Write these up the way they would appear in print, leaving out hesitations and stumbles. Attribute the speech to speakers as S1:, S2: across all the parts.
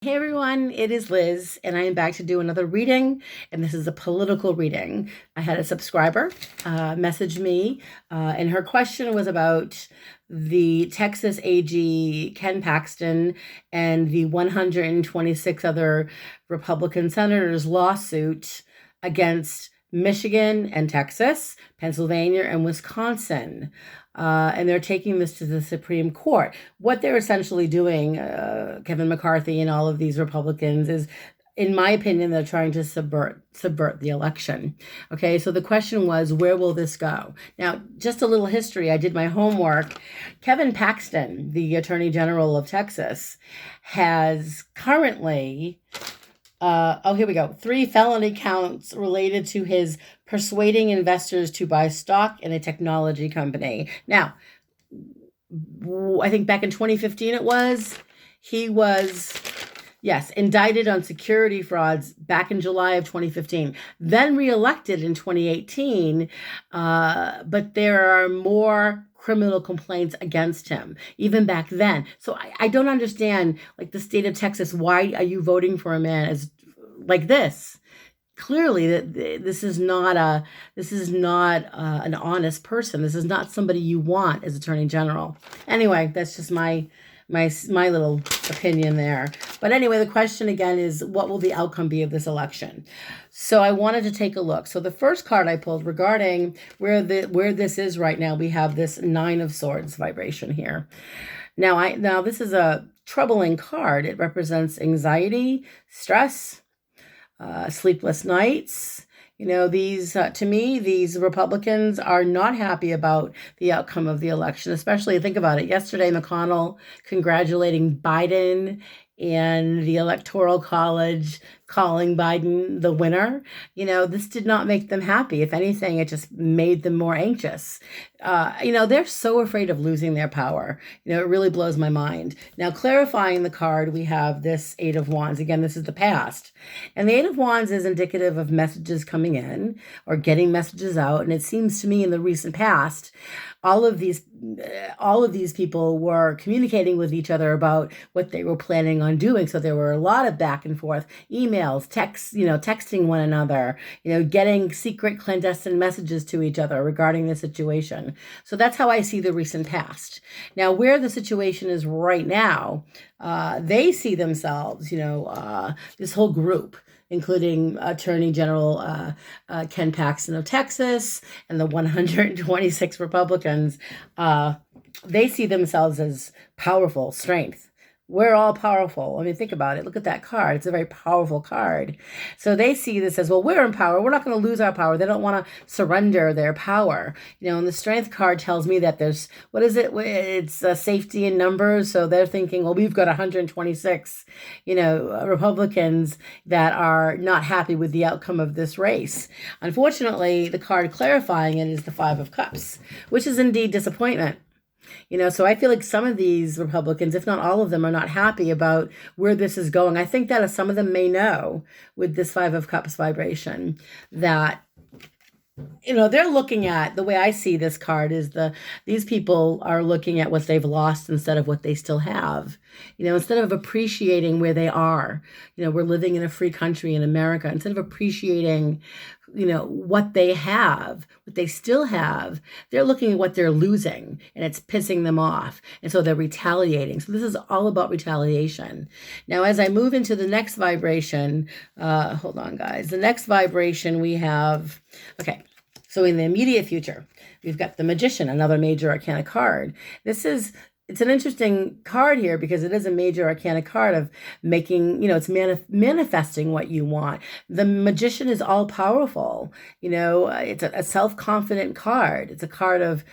S1: Hey everyone, it is Liz, and I am back to do another reading, and this is a political reading. I had a subscriber message me, and her question was about the Texas AG Ken Paxton and the 126 other Republican senators' lawsuit against Michigan and Texas, Pennsylvania, and Wisconsin. And they're taking this to the Supreme Court. What they're essentially doing, Kevin McCarthy and all of these Republicans, is, in my opinion, they're trying to subvert the election. Okay, so the question was, where will this go? Now, just a little history. I did my homework. Kevin Paxton, the Attorney General of Texas, has currently here we go. 3 felony counts related to his persuading investors to buy stock in a technology company. Now, I think back in 2015 he was, yes, indicted on security frauds back in July of 2015, then reelected in 2018. But there are more criminal complaints against him even back then. So I don't understand, like, the state of Texas. Why are you voting for a man as like this? Clearly, that this is not an honest person. This is not somebody you want as Attorney General. Anyway, that's just my little opinion there. But anyway, the question again is, what will the outcome be of this election? So I wanted to take a look. So the first card I pulled regarding where this is right now, we have this 9 of Swords vibration here. Now this is a troubling card. It represents anxiety, stress, sleepless nights. These, to me, these Republicans are not happy about the outcome of the election, especially think about it. Yesterday, McConnell congratulating Biden and the Electoral College calling Biden the winner. This did not make them happy. If anything, it just made them more anxious. They're so afraid of losing their power. It really blows my mind. Now, clarifying the card, we have this 8 of Wands. Again, this is the past. And the 8 of Wands is indicative of messages coming in or getting messages out. And it seems to me in the recent past, all of these people were communicating with each other about what they were planning on doing. So there were a lot of back and forth, emails, texts, texting one another, getting secret clandestine messages to each other regarding the situation. So that's how I see the recent past. Now, where the situation is right now, they see themselves, this whole group, including Attorney General Ken Paxton of Texas and the 126 Republicans. They see themselves as powerful, strength. We're all powerful. I mean, think about it. Look at that card. It's a very powerful card. So they see this as, well, we're in power. We're not going to lose our power. They don't want to surrender their power. And the strength card tells me that there's, what is it? It's safety in numbers. So they're thinking, well, we've got 126, Republicans that are not happy with the outcome of this race. Unfortunately, the card clarifying it is the 5 of Cups, which is indeed disappointment. So I feel like some of these Republicans, if not all of them, are not happy about where this is going. I think that some of them may know with this 5 of Cups vibration that, they're looking at, the way I see this card is these people are looking at what they've lost instead of what they still have. Instead of appreciating where they are, we're living in a free country in America. Instead of appreciating, what they have, what they still have, they're looking at what they're losing, and it's pissing them off. And so they're retaliating. So this is all about retaliation. Now, as I move into the next vibration, hold on, guys. The next vibration we have, okay. So in the immediate future, we've got the Magician, another major arcana card. It's an interesting card here because it is a major arcana card of making, it's manifesting what you want. The Magician is all powerful. It's a self-confident card. It's a card of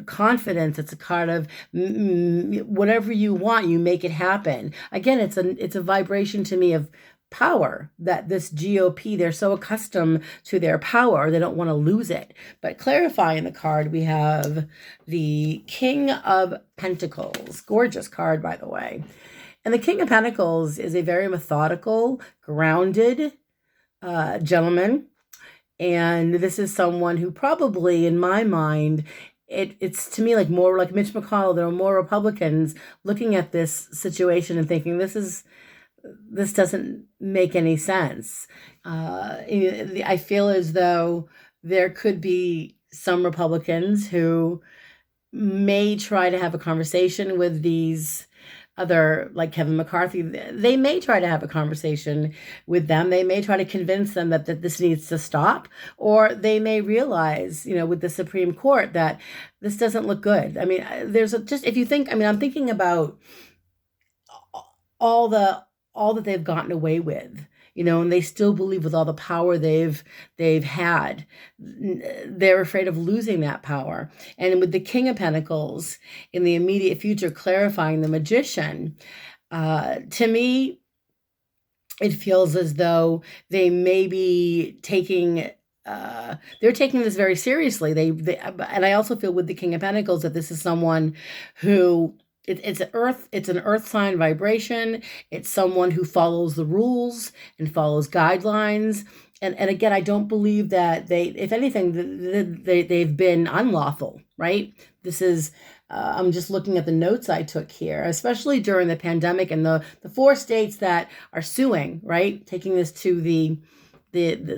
S1: confidence. It's a card of whatever you want, you make it happen. Again, it's a vibration to me of power, that this GOP, they're so accustomed to their power, they don't want to lose it. But clarifying the card, we have the King of Pentacles. Gorgeous card, by the way. And the King of Pentacles is a very methodical, grounded gentleman. And this is someone who probably, in my mind, it's to me like more like Mitch McConnell. There are more Republicans looking at this situation and thinking, this is this doesn't make any sense. I feel as though there could be some Republicans who may try to have a conversation with these other, like Kevin McCarthy. They may try to have a conversation with them. They may try to convince them that this needs to stop, or they may realize, with the Supreme Court, that this doesn't look good. I mean, if you think, I'm thinking about all that they've gotten away with, and they still believe with all the power they've had, they're afraid of losing that power. And with the King of Pentacles in the immediate future clarifying the Magician, to me, it feels as though they may be taking they're taking this very seriously. And I also feel with the King of Pentacles that this is someone who it's an earth sign vibration. It's someone who follows the rules and follows guidelines. And again, I don't believe that if anything, they've been unlawful, right? This is, I'm just looking at the notes I took here, especially during the pandemic and the 4 states that are suing, right? Taking this to the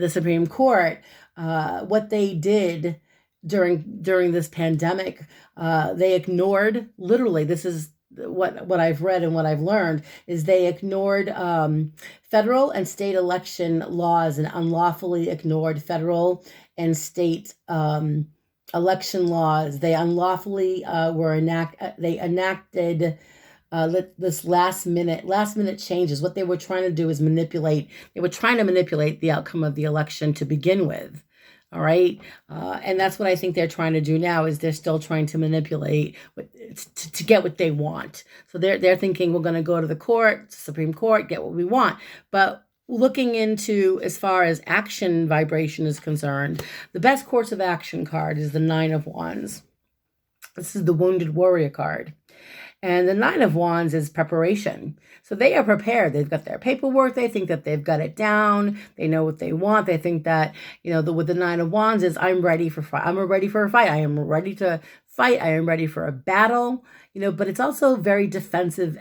S1: Supreme Court, what they did during this pandemic, they ignored, literally, this is what I've read and what I've learned, is they ignored federal and state election laws and unlawfully ignored federal and state election laws. They unlawfully enacted this last minute changes. What they were trying to do is manipulate the outcome of the election to begin with. All right. And that's what I think they're trying to do now, is they're still trying to manipulate to get what they want. So they're thinking we're going to go to the Supreme Court, get what we want. But looking into, as far as action vibration is concerned, the best course of action card is the 9 of Wands. This is the Wounded Warrior card. And the 9 of Wands is preparation. So they are prepared. They've got their paperwork. They think that they've got it down. They know what they want. They think that, with the 9 of Wands is, I'm ready for a fight. I am ready to fight. I am ready for a battle, but it's also very defensive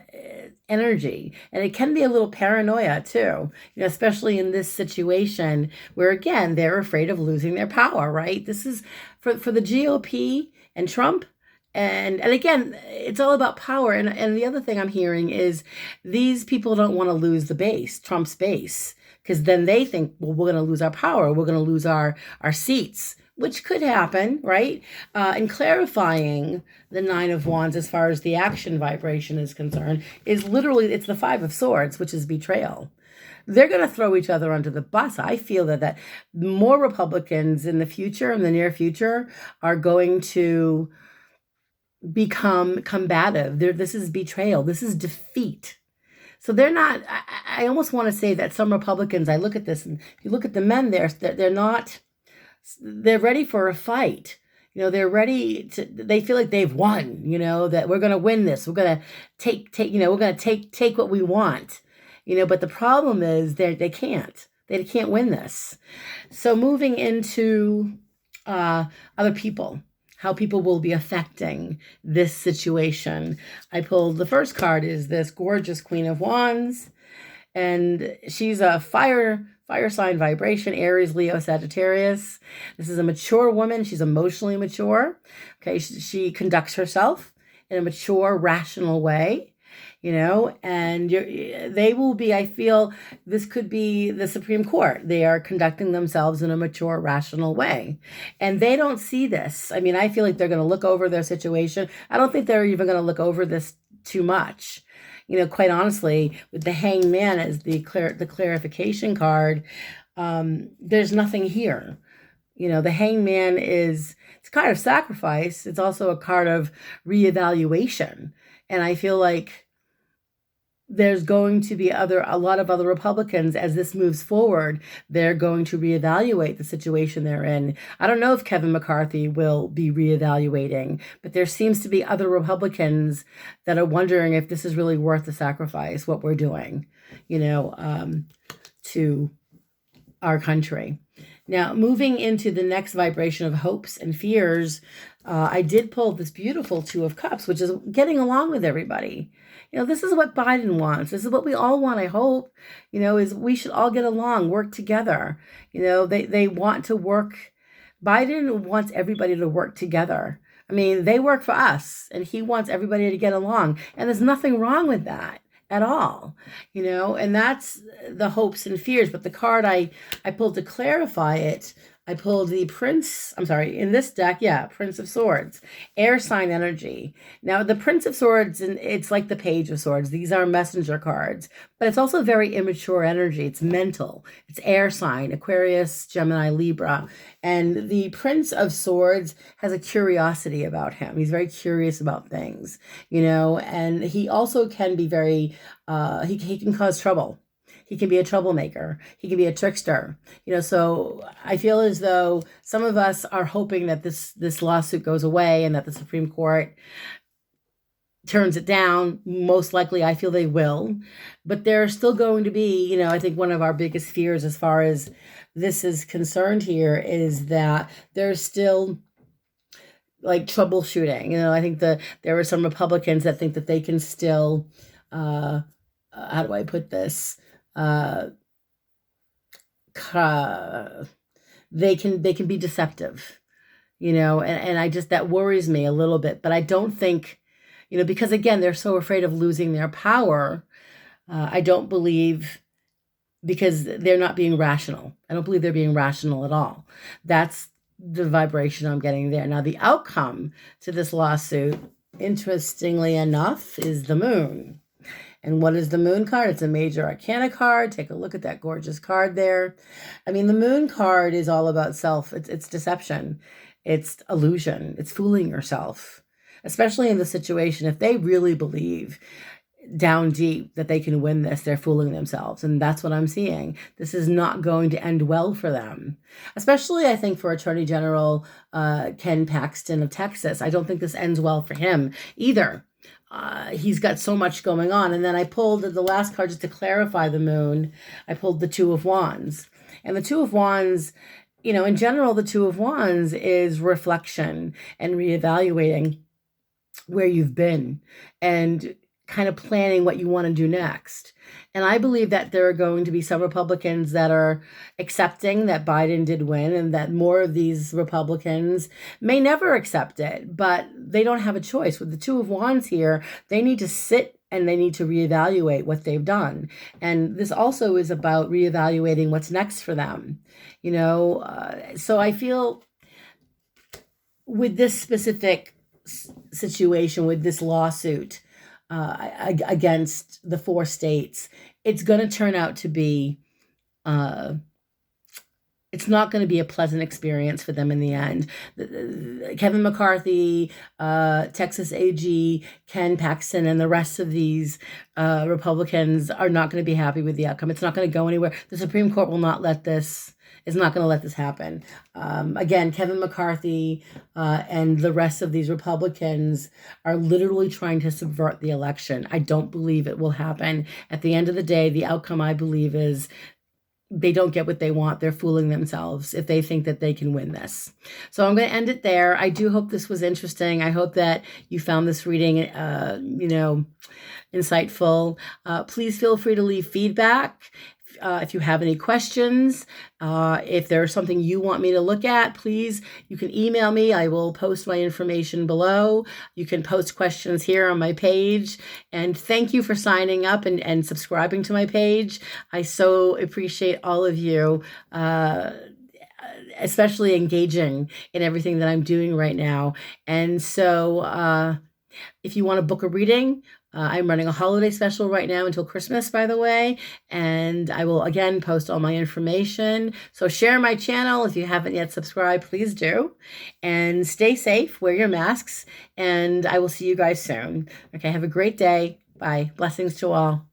S1: energy. And it can be a little paranoia too, especially in this situation where, again, they're afraid of losing their power, right? This is for the GOP and Trump. And again, it's all about power. And the other thing I'm hearing is these people don't want to lose the base, Trump's base, because then they think, well, we're going to lose our power. We're going to lose our seats, which could happen, right? And clarifying the 9 of Wands as far as the action vibration is concerned is literally, it's the 5 of Swords, which is betrayal. They're going to throw each other under the bus. I feel that more Republicans in the near future, are going to become combative. This is betrayal. This is defeat. So they're not, I almost want to say that some Republicans, I look at this, and if you look at the men there, they're ready for a fight. They're ready they feel like they've won, that we're going to win this. We're going to take what we want, but the problem is they can't win this. So moving into other people, how people will be affecting this situation. I pulled the first card is this gorgeous Queen of Wands, and she's a fire sign vibration, Aries, Leo, Sagittarius. This is a mature woman. She's emotionally mature. Okay, she conducts herself in a mature, rational way. And they will be, I feel this could be the Supreme Court. They are conducting themselves in a mature, rational way. And they don't see this. I mean, I feel like they're going to look over their situation. I don't think they're even going to look over this too much. Quite honestly, with the Hanged Man as the clarification card, there's nothing here. The Hanged Man it's a card of sacrifice. It's also a card of reevaluation. And I feel like there's going to be a lot of other Republicans, as this moves forward, they're going to reevaluate the situation they're in. I don't know if Kevin McCarthy will be reevaluating, but there seems to be other Republicans that are wondering if this is really worth the sacrifice, what we're doing, to our country. Now, moving into the next vibration of hopes and fears, I did pull this beautiful 2 of Cups, which is getting along with everybody. This is what Biden wants. This is what we all want, I hope, is we should all get along, work together. They want to work. Biden wants everybody to work together. I mean, they work for us, and he wants everybody to get along. And there's nothing wrong with that at all, and that's the hopes and fears. But the card I pulled to clarify it, I pulled the Prince, I'm sorry, in this deck, Prince of Swords, air sign energy. Now, the Prince of Swords, and it's like the Page of Swords. These are messenger cards, but it's also very immature energy. It's mental. It's air sign, Aquarius, Gemini, Libra. And the Prince of Swords has a curiosity about him. He's very curious about things, and he also can be very, he can cause trouble. He can be a troublemaker. He can be a trickster. So I feel as though some of us are hoping that this lawsuit goes away and that the Supreme Court turns it down. Most likely, I feel they will. But there's still going to be, I think one of our biggest fears as far as this is concerned here is that there's still like troubleshooting. I think there are some Republicans that think that they can still, how do I put this? They can be deceptive, and I just, that worries me a little bit. But I don't think, because again, they're so afraid of losing their power. I don't believe, because they're not being rational. I don't believe they're being rational at all. That's the vibration I'm getting there. Now, the outcome to this lawsuit, interestingly enough, is the Moon. And what is the Moon card? It's a major arcana card. Take a look at that gorgeous card there. I mean, the Moon card is all about self. It's deception. It's illusion. It's fooling yourself, especially in the situation. If they really believe down deep that they can win this, they're fooling themselves. And that's what I'm seeing. This is not going to end well for them, especially, I think, for Attorney General Ken Paxton of Texas. I don't think this ends well for him either. He's got so much going on. And then I pulled the last card just to clarify the Moon. I pulled the Two of Wands. And the Two of Wands, in general, the Two of Wands is reflection and reevaluating where you've been and kind of planning what you want to do next. And I believe that there are going to be some Republicans that are accepting that Biden did win, and that more of these Republicans may never accept it, but they don't have a choice. With the Two of Wands here, they need to sit and they need to reevaluate what they've done. And this also is about reevaluating what's next for them. So I feel with this specific situation, with this lawsuit, against the 4 states, it's going to turn out to be, it's not going to be a pleasant experience for them in the end. Kevin McCarthy, Texas AG, Ken Paxton, and the rest of these Republicans are not going to be happy with the outcome. It's not going to go anywhere. The Supreme Court will not let this, is not going to let this happen. Again, Kevin McCarthy and the rest of these Republicans are literally trying to subvert the election. I don't believe it will happen. At the end of the day, the outcome, I believe, is they don't get what they want. They're fooling themselves if they think that they can win this. So I'm going to end it there. I do hope this was interesting. I hope that you found this reading, insightful. Please feel free to leave feedback. If you have any questions, if there's something you want me to look at, please, you can email me. I will post my information below. You can post questions here on my page. And thank you for signing up and subscribing to my page. I so appreciate all of you, especially engaging in everything that I'm doing right now. And so if you want to book a reading, I'm running a holiday special right now until Christmas, by the way, and I will again post all my information. So share my channel. If you haven't yet subscribed, please do. And stay safe, wear your masks, and I will see you guys soon. Okay, have a great day. Bye. Blessings to all.